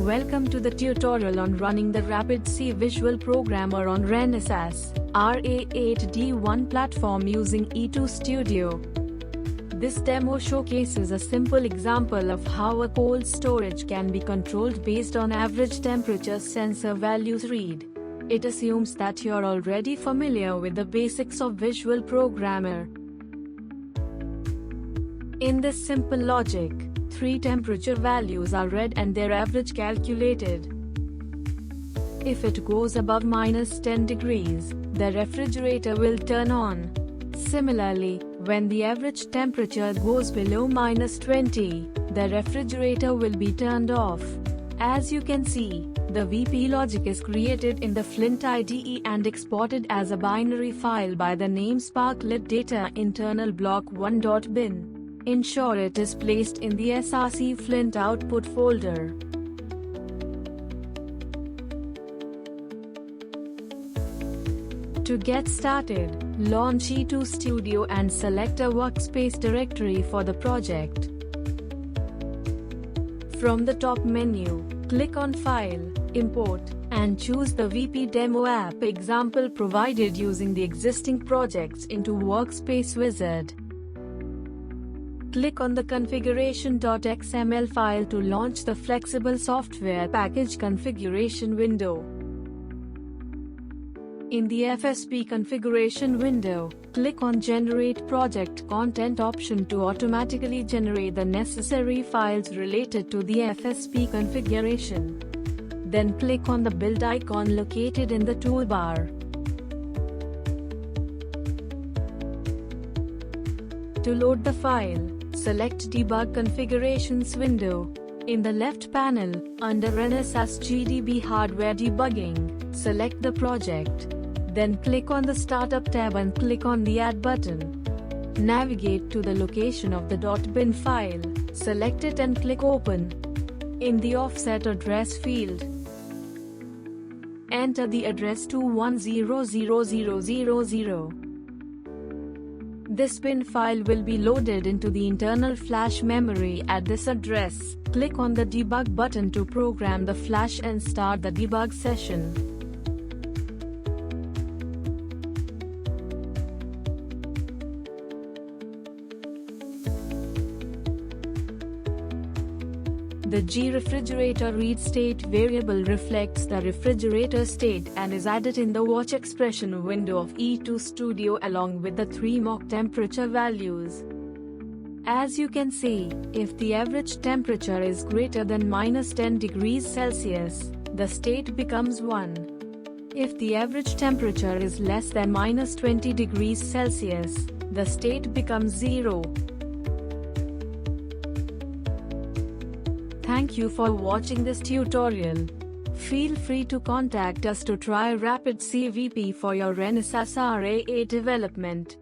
Welcome to the tutorial on running the RAPIDSEA Visual Programmer on Renesas RA8D1 platform using E2 Studio. This demo showcases a simple example of how a cold storage can be controlled based on average temperature sensor values read. It assumes that you're already familiar with the basics of Visual Programmer. In this simple logic, 3 temperature values are read and their average calculated. If it goes above -10 degrees, the refrigerator will turn on. Similarly, when the average temperature goes below -20, the refrigerator will be turned off. As you can see, the VP logic is created in the Flint IDE and exported as a binary file by the name sparklet data internal block1.bin. Ensure it is placed in the src Flint output folder. To get started, launch E2 Studio and select a workspace directory for the project. From the top menu, click on File, Import, and choose the VP Demo app example provided using the existing projects into Workspace Wizard. Click on the configuration.xml file to launch the flexible software package configuration window. In the FSP configuration window, click on Generate Project Content option to automatically generate the necessary files related to the FSP configuration. Then click on the build icon located in the toolbar. To load the file, select Debug Configurations window. In the left panel, under Renesas GDB Hardware Debugging, select the project. Then click on the Startup tab and click on the Add button. Navigate to the location of the .bin file, select it and click Open. In the Offset Address field, enter the address 210000. This bin file will be loaded into the internal flash memory at this address. Click on the Debug button to program the flash and start the debug session. The G-refrigerator read state variable reflects the refrigerator state and is added in the watch expression window of E2 Studio along with the 3 mock temperature values. As you can see, if the average temperature is greater than -10 degrees Celsius, the state becomes 1. If the average temperature is less than -20 degrees Celsius, the state becomes 0. Thank you for watching this tutorial. Feel free to contact us to try RAPIDSEA VP for your Renesas RA8 development.